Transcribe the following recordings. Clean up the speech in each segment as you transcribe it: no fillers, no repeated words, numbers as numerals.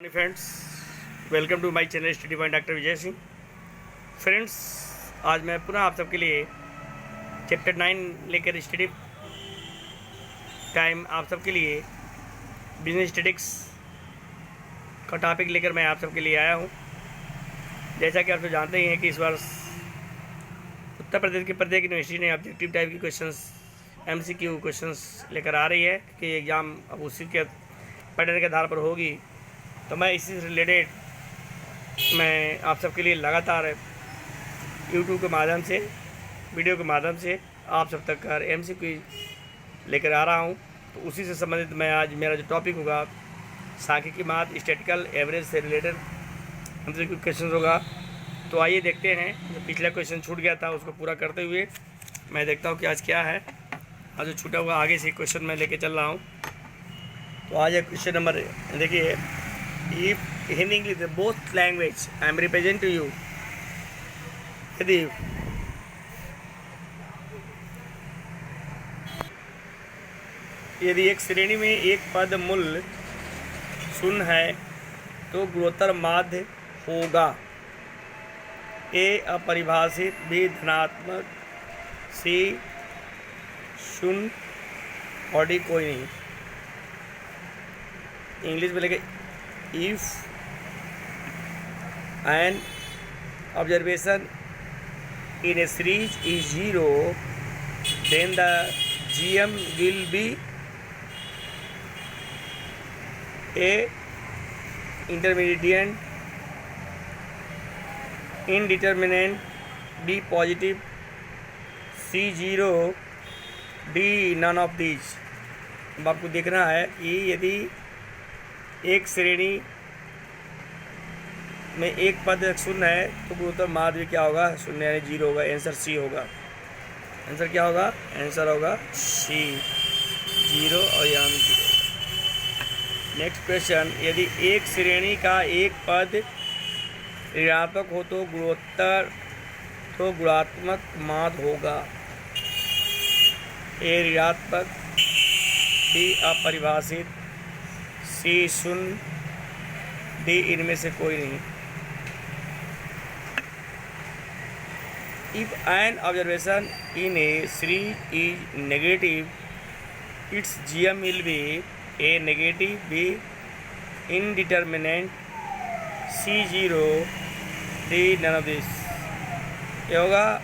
Friends, welcome to my channel study point doctor Vijay Singh. Friends, आज मैं पुनः आप सबके लिए चैप्टर 9 लेकर स्टडी टाइम आप सबके लिए बिजनेस स्टैटिस्टिक्स का टॉपिक लेकर मैं आप सबके लिए आया हूं। जैसा कि आप सब जानते ही हैं कि इस वर्ष उत्तर प्रदेश की प्रत्येक यूनिवर्सिटी ने ऑब्जेक्टिव टाइप की क्वेश्चंस MCQ क्वेश्चंस लेकर आ रही है कि एग्ज़ाम अब उसी के पैटर्न के आधार पर होगी। तो मैं इसी से रिलेटेड मैं आप सबके लिए लगातार यूट्यूब के माध्यम से, वीडियो के माध्यम से आप सब तक MCQ लेकर आ रहा हूं। तो उसी से संबंधित मैं आज मेरा जो टॉपिक होगा सांख्यिकी मात स्टैटिस्टिकल एवरेज से रिलेटेड MCQ क्वेश्चन होगा। तो आइए देखते हैं, जो पिछला क्वेश्चन छूट गया था उसको पूरा करते हुए मैं देखता हूँ कि आज क्या है। आज जो छूटा हुआ आगे से क्वेश्चन मैं लेके चल रहा हूँ। तो आज एक क्वेश्चन नंबर देखिए, if in English both language I am represent to you, यदि एक श्रेणी में एक पद मूल शून्य है तो गुणोत्तर माध्य होगा। A अपरिभाषित, B धनात्मक, C शून्य और D कोई नहीं। इंग्लिश में लिखे, if an observation in a series is 0, then the GM will be A intermediate, indeterminate, B positive, C 0, D none of these। अब आपको देखना है कि यदि एक श्रेणी में एक पद शून्य है तो गुणोत्तर माध्य क्या होगा? शून्य यानी 0 होगा। आंसर C होगा। आंसर क्या होगा? आंसर होगा C, 0 और यहाँ 0। नेक्स्ट क्वेश्चन, यदि एक श्रेणी का एक पद ऋणात्मक हो तो गुणात्मक माध्य होगा। A ऋणात्मक, B अपरिभाषित, C शून्य, D इनमें से कोई नहीं। If an observation in a series is negative, its GM will be A negative, B indeterminate, C 0, D none of this। ये होगा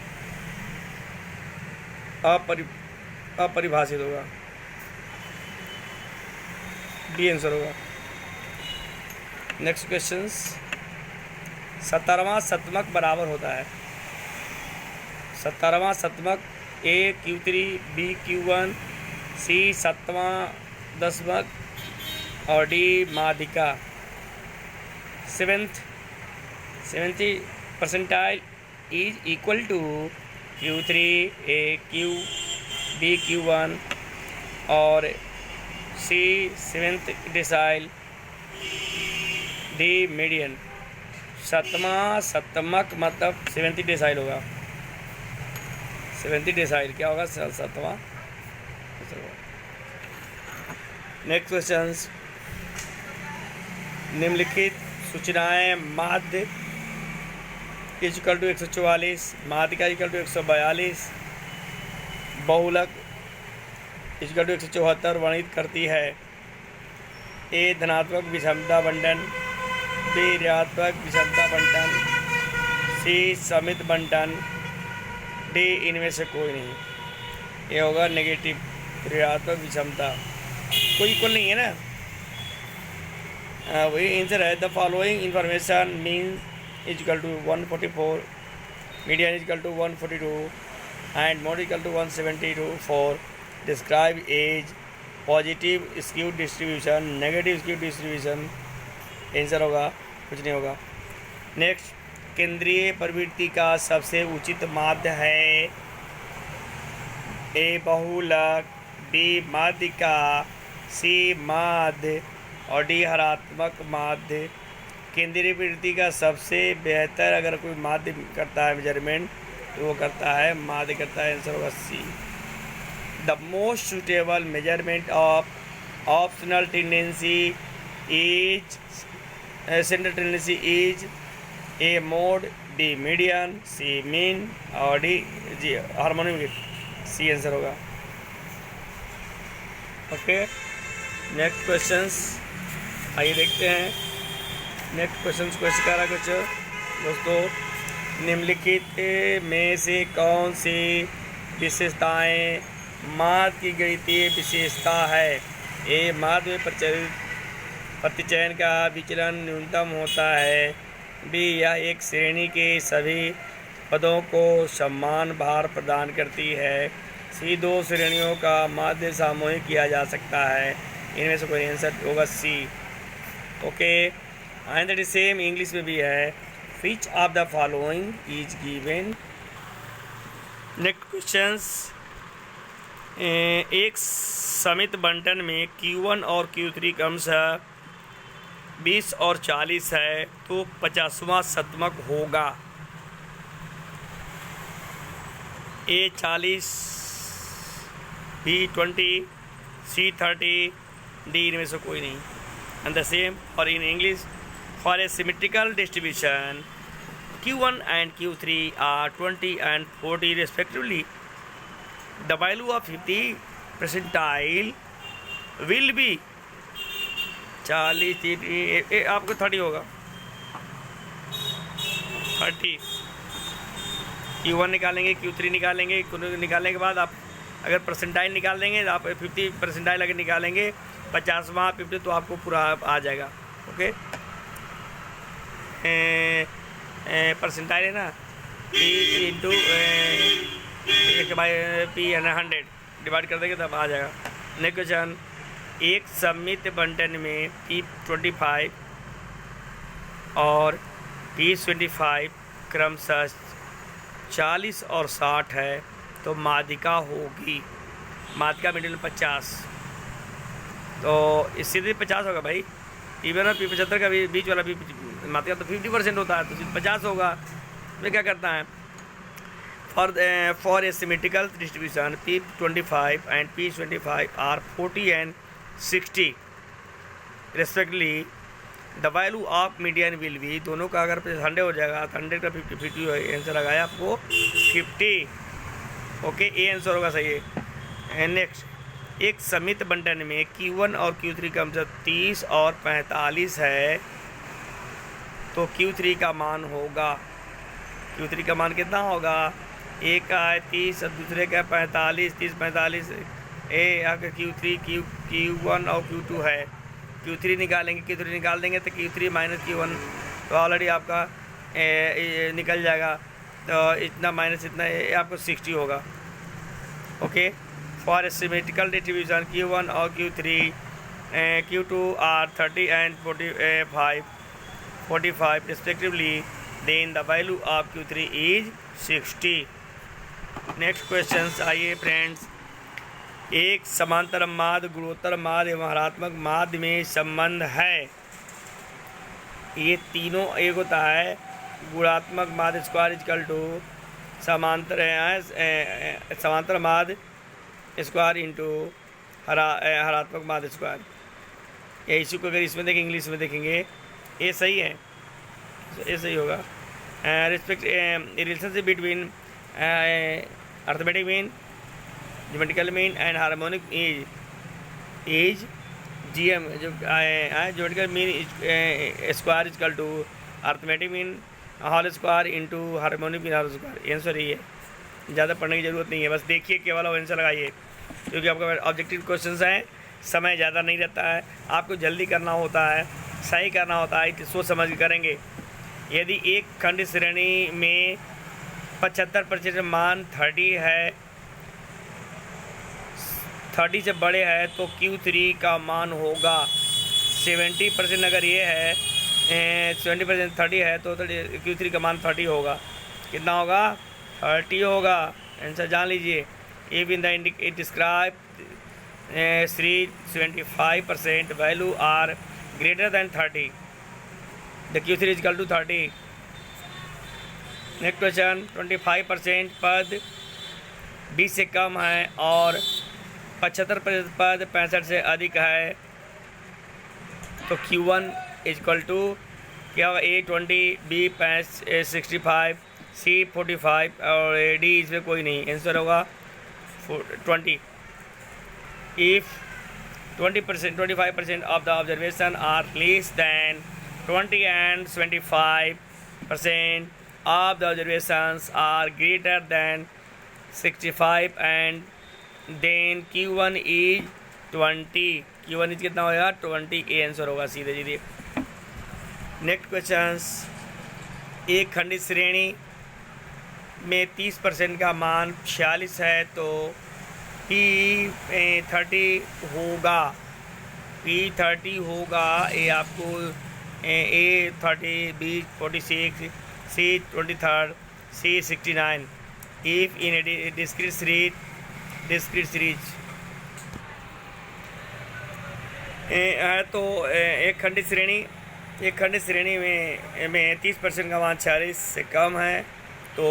अपरिभाषित होगा। डी आंसर होगा। नेक्स्ट क्वेश्चन, 17वां शतमक बराबर होता है। 17वां शतमक A Q3, B Q1, C 7वां दशमक और D माध्यिका। 70 percentile is equal to Q3 A Q, B Q1 और C 7th decile, D median. 7वां शतमक मतलब 70 डेसाइल होगा। 70 डेसाइल क्या होगा? 7वां। नेक्स्ट क्वेश्चन, निम्नलिखित सूचनाएं माध्य इक्वल टू 144, माध्यिका इक्वल टू 142, बहुलक इक्वल टू 174 वर्णित करती है। A धनात्मक विषमता बंटन, B ऋणात्मक विषमता बंटन, C समित बंटन, D इनमें से कोई नहीं। ये होगा नेगेटिव ऋणात्मक विषमता। कोई इक्वल नहीं है ना, वही आंसर है। The following information mean equal to 144, median equal to 142 and mode equal to 172 for describe as positive skew distribution, negative skew distribution. Answer होगा कुछ नहीं होगा। नेक्स्ट, केंद्रीय प्रवृत्ति का सबसे उचित माध्य है। A बहुलक, B माध्यिका, C माध्य और D हरात्मक माध्य। केंद्रीय प्रवृत्ति का सबसे बेहतर अगर कोई माध्य करता है मेजरमेंट तो वो करता है माध्य करता है। आंसर होगा C। The most suitable measurement of optional tendency is central tendency is a mode, D median, C mean और D G harmonic. C answer होगा। ओके, नेक्स्ट क्वेश्चंस आइए देखते हैं। नेक्स्ट क्वेश्चंस को ऐसे करा कुछ दोस्तों, निम्नलिखित में से कौन सी विशेषताएं माद की गणितीय विशेषता है? ए, माद में प्रतिचयन का विचलन न्यूनतम होता है। बी, यह एक श्रेणी के सभी पदों को समान भार प्रदान करती है। सी, दो श्रेणियों का माध्य सामूहिक किया जा सकता है। इनमें से कोई आंसर होगा C. Okay, and that is same English में भी है। Which of the following is given. Next questions, एक समित बंटन में Q1 और Q3 क्रमशः 20 और 40 है तो 50वां शतमक होगा। ए 40, बी 20, सी 30, डी इनमें से कोई नहीं। एंड द सेम और in English, for a symmetrical distribution Q1 and Q3 are 20 and 40 respectively. The value of 50 percentile will be 40, आपको 30 होगा। 30 Q1 निकालेंगे, Q3 निकालेंगे, निकालने के बाद आप अगर परसेंटाइल निकाल देंगे, आप 50 परसेंटाइल अगर निकालेंगे 50वां 50 तो आपको पूरा आ जाएगा। ओके, परसेंटाइल है ना, पी इंटू पी 100 डिवाइड कर देंगे तब आ जाएगा। नेक्स्ट क्वेश्चन, एक सममित बंटन में P25 और P25 क्रमशः 40 और 60 है तो माध्यिका होगी। माध्यिका मिडिल 50, तो इससे भी 50 होगा भाई। इवन और P75 का भी बीच वाला भी माध्यिका तो 50% होता है, तो 50 होगा। मैं क्या करता है, for a symmetrical distribution P25 and P25 are 40 and 60 respectively, the value of median will be, दोनों का अगर 100 हो जाएगा तो 100 का 50 आंसर लगाया आपको 50। ओके, ए आंसर होगा सही है। नेक्स्ट, एक समित बंटन में Q1 और Q3 का मतलब 30 और 45 है तो Q3 का मान होगा, Q3 का मान कितना होगा? एक का है 30 और दूसरे का 45, 30 45। ए आपका Q1 और Q2 है, Q3 निकालेंगे, Q3 निकाल देंगे तो Q3 माइनस Q1 तो ऑलरेडी आपका निकल जाएगा, तो इतना माइनस इतना आपको 60 होगा। Okay, for symmetrical distribution Q1 और Q2 are 30 and 45 respectively, then the value of Q3 is 60। Next question आइए फ्रेंड्स, एक समांतर माध्य, गुणोत्तर माध्य एवं हरात्मक माध्य में संबंध है। ये तीनों एक होता है, गुणात्मक माध्य स्क्वायर इजकल टू समांतर माध्य स्क्वायर इंटू हरात्मक माध्य स्क्वायर। या इसी को अगर इसमें देखेंगे, इंग्लिश में देखेंगे, ये सही है, ये सही होगा। Respect relationship between arithmetic mean, geometrical mean and harmonic is GM, जो geometrical mean square equal to arithmetic mean whole square into harmonic mean whole square. Answer ही है, ज़्यादा पढ़ने की ज़रूरत नहीं है, बस देखिए केवल आंसर लगाइए, क्योंकि आपका ऑब्जेक्टिव क्वेश्चंस हैं, समय ज़्यादा नहीं रहता है, आपको जल्दी करना होता है, सही करना होता है, तो सोच समझ के करेंगे। यदि एक खंड श्रेणी में 75% मान 30 है, 30 से बड़े है तो Q3 का मान होगा 70%। अगर ये है 70% 30 है तो Q3 का मान 30 होगा। कितना होगा? 30 होगा। आंसर जान लीजिए। If in the it describe 75% value are greater than 30, the Q3 is equal to 30। Next question, 25% पद 20 से कम है और 75% पद 65 से अधिक है तो Q1 इज इक्वल टू क्या होगा, ए 20, बी 65, सी 45 और डी इसमें कोई नहीं, आंसर होगा 20। If 20%, 25% of the observation are less than 20 and 25% of the observations are greater than 65 and then Q1 is 20। Q1 is कितना होगा, 20। ए आंसर होगा सीधे सीधे। नेक्स्ट क्वेश्चंस, एक खंडित श्रेणी में 30% का मान 46 है तो P30 होगा, P30 होगा। ए आपको A 30, B 46, C 23, C 69। If in a discrete series है तो एक खंडित श्रेणी में 30% का मान 46 से कम है तो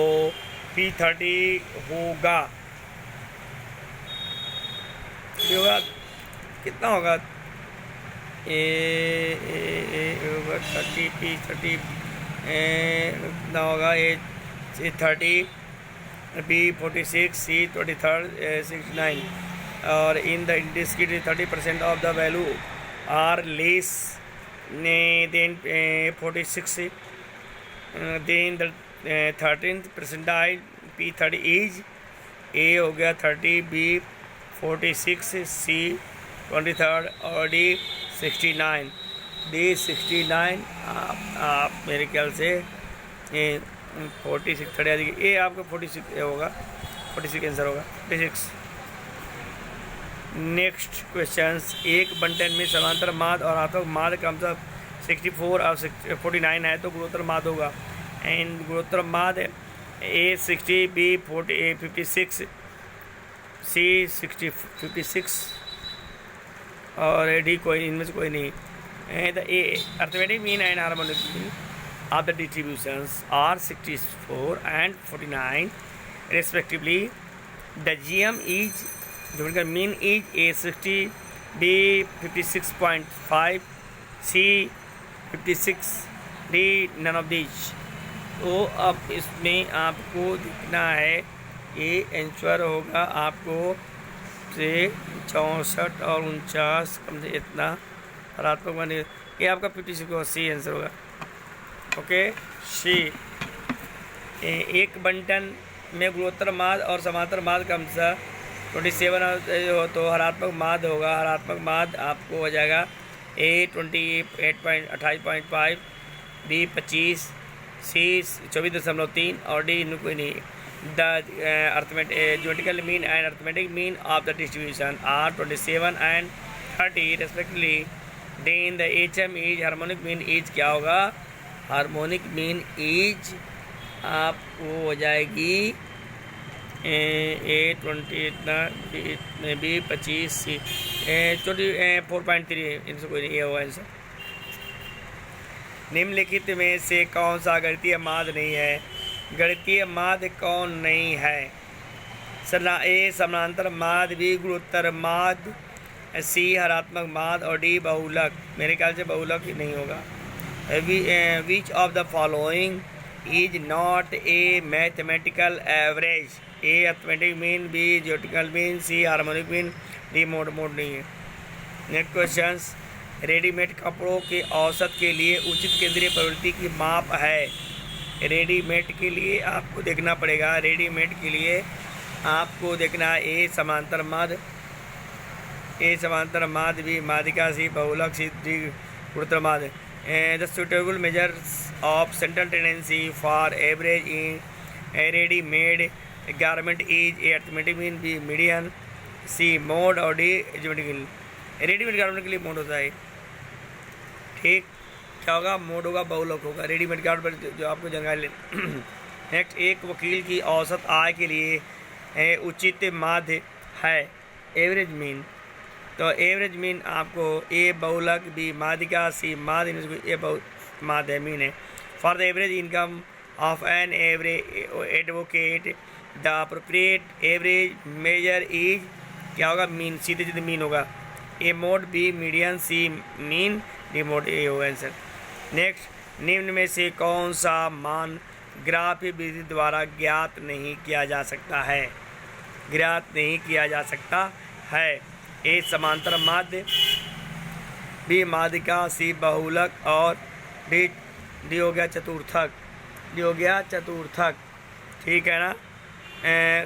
P30 होगा। होगा कितना होगा, ए होगा 30, P30 कितना होगा, ए 30, बी 46, सी 23, 69 और in the discrete 30% of the value are less than 46 then the 13th percentile P30 is, A हो गया 30, बी 46, सी 23 और डी 69। डी 69 आप मेरे ख्याल से 46 30 ए आपका 46 होगा, 46 आंसर होगा 46। नेक्स्ट क्वेश्चंस, एक बंटन में समांतर माद और आत्मक माद क्रमशः 64 और 49 है तो गुणोत्तर माद होगा। एंड गुणोत्तर माद ए 60, बी 56, सी 56 और डी कोई, इनमें से कोई नहीं। The A arithmetic mean and harmonic mean of the distributions are 64 and 49 respectively. The GM is, geometrical mean is A 60, B 56.5, C 56, D none of these। तो अब इसमें आपको दिखना है, ये आंसर होगा आपको से 64 और 49 कम से इतना ऋणात्मक बने, ये आपका 56 को सी आंसर होगा। ओके सी। एक बंटन में गुणोत्तर माद और समांतर माद क्रमशः 27 हो तो हरात्मक माद होगा। हरात्मक माद आपको हो जाएगा ए 28.5, बी 25, सी 24.3 और डी इनमें कोई नहीं। The arithmetic geometrical mean and arithmetic mean of the distribution are 27 and 30 respectively. Then the HM is, harmonic mean is क्या होगा, हार्मोनिक मीन इज आपको हो जाएगी ए 20 इतना, बी 25, सी 4.3, इनसे कोई नहीं, ये होगा आंसर। निम्नलिखित में से कौन सा गणितीय माद नहीं है, गणितीय माद कौन नहीं है। ए समानांतर माद, बी गुणोत्तर माद, सी हरात्मक माद और डी बहुलक। मेरे ख्याल से बहुलक ही नहीं होगा। Which of the following is not a mathematical average? A arithmetic mean, B geometrical mean, C harmonic mean, D mode नहीं है। नेक्स्ट क्वेश्चंस, रेडीमेड कपड़ों के औसत के लिए उचित केंद्रीय प्रवृत्ति की माप है। रेडीमेड के लिए आपको देखना पड़ेगा, रेडीमेड के लिए आपको देखना ए समांतर माद, ए समांतर माद, बी मादिका, सी बहुलक, सी डी गुणोत्तर माद। The suitable measures of central tendency for average in a ready-made garment is A arithmetic mean, B median, C mode और D geometrical। रेडीमेड गारमेंट के लिए मोड होता है, ठीक क्या होगा, मोड होगा, बहुलक होगा। रेडीमेड गारमेंट जो आपको जानकारी ले। नेक्स्ट, एक वकील की औसत आय के लिए उचित माध्य है एवरेज मीन। तो एवरेज मीन आपको ए बहुलक, बी मादिका, सी माद, ए माद है मीन है। For the average income of an advocate the appropriate average measure is क्या होगा, मीन, सीधे सीधे मीन होगा। A mode, B median, C mean, D mode, A होगा आंसर। नेक्स्ट, निम्न में से कौन सा मान ग्राफी विधि द्वारा ज्ञात नहीं किया जा सकता है? ज्ञात नहीं किया जा सकता है। ए समांतर माध्य, बी माध्यिका, सी बहुलक और डी हो गया चतुर्थक। डी हो गया चतुर्थक, ठीक है ना।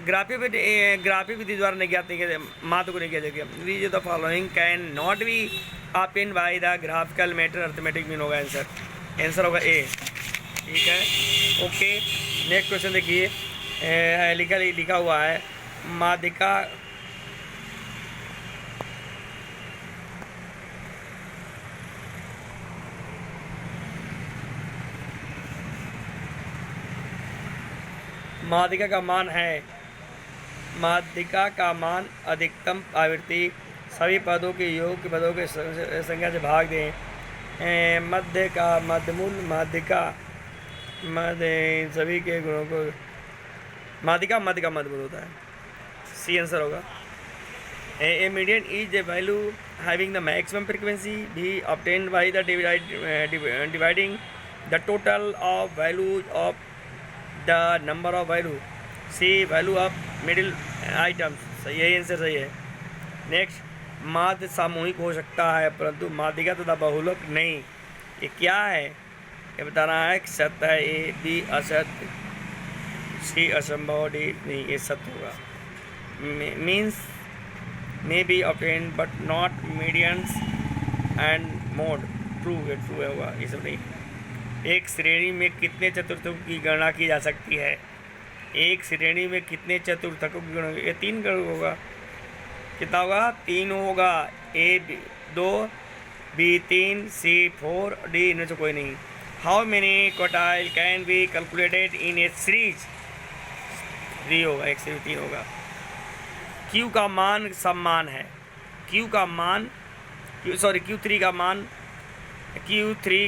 ग्राफी विधि द्वारा नहीं ज्ञात नहीं किया, माध्य को नहीं किया जाएगा। Which the following can not be obtained by the graphical method arithmetic mean होगा आंसर। आंसर होगा ए, ठीक है। ओके, नेक्स्ट क्वेश्चन देखिए, लिखा हुआ है माध्यिका का मान है। माध्यिका का मान अधिकतम आवृत्ति सभी पदों के योग के पदों के संख्या से भाग दें। मध्य का मध्यमूल माध्यिका मध्य सभी के गुणों को माध्यिका मध्य का मध्यमूल होता है। सी आंसर होगा। A median is the value having the maximum frequency B obtained by the dividing the total of values of the number of value. C value of middle items, सही है, आंसर सही है। Next, माध्य सामूहिक हो सकता है परंतु माध्यिका तथा बहुलक नहीं। ये क्या है ये बताना है। सत्य है ए, बी असत्य, सी असंभव, डी नहीं, ये सत्य होगा। Means may be obtained but not medians and mode, true है, ट्रू है होगा, ये सब नहीं। एक श्रेणी में कितने चतुर्थकों की गणना की जा सकती है? एक श्रेणी में कितने चतुर्थकों की गणना? ये 3 होगा। कितना होगा? 3 होगा। ए 2, बी 3, सी 4, डी इनमें से कोई नहीं। How many quartile can be calculated in A series? 3 होगा, एक सीरीज 3 होगा। क्यू का मान समान है। Q3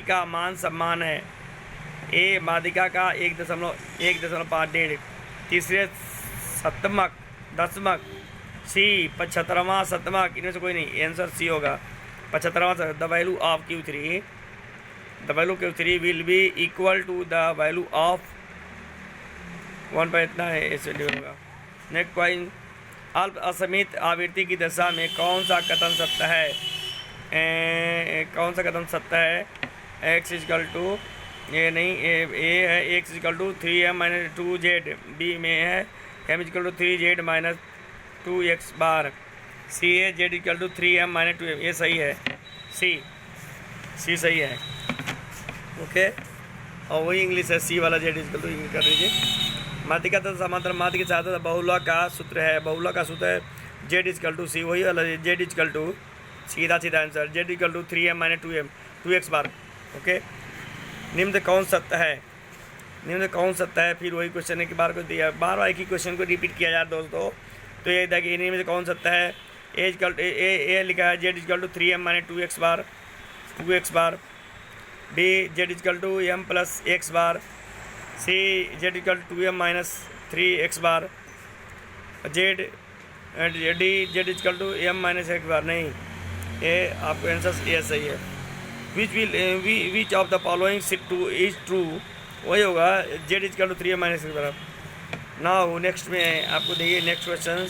का मान समान है। ए माध्यिका का 1.5, तीसरे सप्तमक, दशमक, सी 75वां शतमक, इनमें से कोई नहीं, आंसर सी होगा 75वां। The value of Q3 will be equal to the value of 1 पर इतना है, ऐसे होगा। नेक्स्ट पॉइंट, अल्प असीमित आवृत्ति की दशा में कौन सा कथन सत्य है? कौन सा कथन सत्य है? x इजकल टू ये नहीं, ए है x is equal to 3m-2z, B में है m equal to 3z minus 2x bar, C है z इजकल टू 3m-2m, ये सही है। सी सही है। ओके, और वही इंग्लिश है, सी वाला z इजकल टू इंग्लिश कर लीजिए। माध्यिका तथा समांतर माध्य के साथ बहुलक का सूत्र है। बहुलक का सूत्र है z इजकल टू सी, वही वाला z इजकल टू सीधा answer z equal to 3m-2m 2x bar. Okay, निम्न कौन सत्य है? फिर वही क्वेश्चन एक बार को दिया, बार एक ही क्वेश्चन को रिपीट किया जाए दोस्तों। तो ये देखिए, निम्न में कौन सत्य है? ए लिखा है z equal to 3m-2x bar, B z equal to m plus x bar, C z equal to 2m-3x bar, D z equal to m-x bar. नहीं, ये आपको आंसर ये सही है। Which of the following is true, वही होगा z equal to 3m-x bar. Now next में आपको देखिए नेक्स्ट क्वेश्चन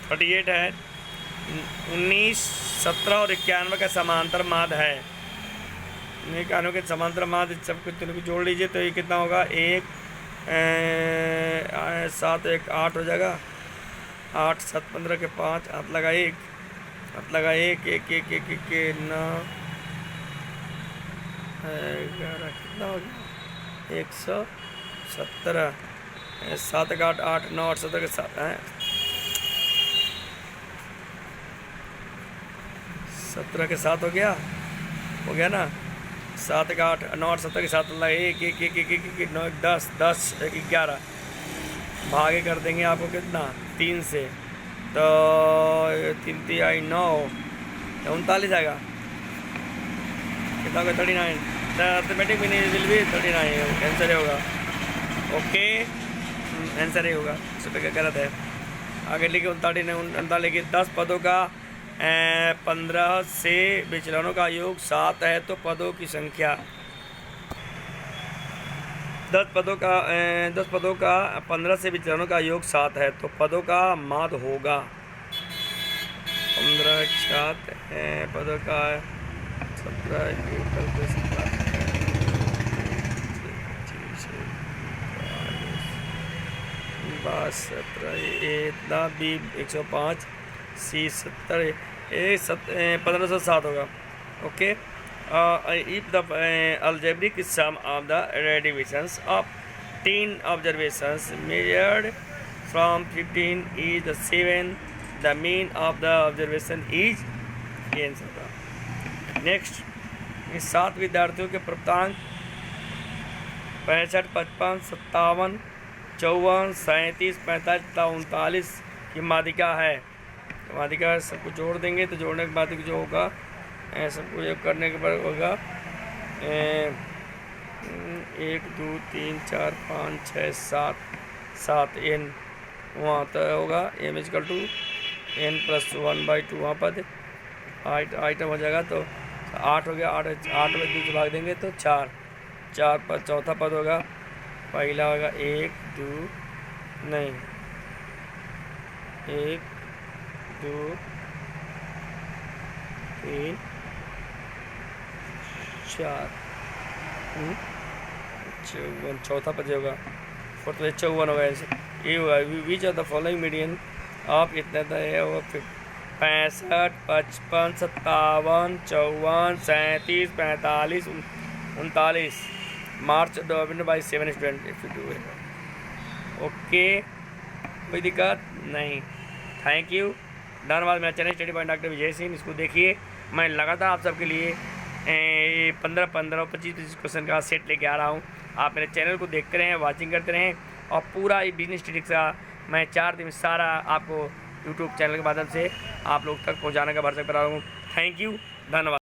38 है। 19, 17 और 91 का समांतर माध्य है। 91 के समांतर माध्य सब कुछ जोड़ लीजिए तो ये कितना होगा? 1 7 1 8 हो जाएगा। 8 7 15 के 5, हाथ लगा 1 1 1 1 1 9 11 कितना हो गया? 117 7 8 8 9 8 17 के 7 हैं, 17 के 7 हो गया ना। 7 का 8 9 8 17 के 7 1 1 1 1 1 9 10 10 11 भागे कर देंगे आपको कितना? 3 से, तो 3 3 आई 9 39 आएगा। कितना होगा? 39। The arithmetic mean will be 39, answer होगा। ओके, आंसर ही होगा, सब गलत है। आगे लिखे 39 के 10 पदों का 15 से विचलनों का योग 7 है तो पदों की संख्या 10 पदों का 15 से विचलनों का योग 7 है तो पदों का माद होगा 15 7 पदों का 105 सी 70 1507 होगा। Okay, if the algebraic sum of the radiations of 10 observations measured from 15 is the 7, the mean of the observation is answer था। नेक्स्ट, इस 7 विद्यार्थियों के प्राप्तांक 65, 55, 57, 54, 37, 45 तथा 39 की माध्यिका है। माध्यिका सबको जोड़ देंगे तो जोड़ने के बाद जो होगा सबको योग करने के बाद होगा 1 2 3 4 5 6 7 एन वहाँ तक होगा एम इजकल टू n + 1/2 वहाँ पर आइटम हो जाएगा तो 8 हो गया। 8 में 2 भाग देंगे तो 4 पर चौथा पद होगा। पहला होगा 1 2 नहीं 1 2 3 4 54 चौथा पद होगा। फोर्थ में 54 होगा। ऐसे ये होगा which of the following median of इतना है 65 55 57 54 37 45 39 marks divided by 7 student if you do it. Okay, कोई दिक्कत नहीं। थैंक यू, धन्यवाद। मेरा channel study point doctor Vijay Singh, इसको देखिए। मैं लगातार आप सबके लिए 15 25 क्वेश्चन का सेट लेके आ रहा हूँ। आप मेरे चैनल को देखते रहें, वाचिंग करते रहें और पूरा बिजनेस स्टडीज का मैं 4 दिन सारा आपको यूट्यूब चैनल के माध्यम से आप लोग तक पहुँचाने का भरोसा कर रहा हूँ। थैंक यू, धन्यवाद।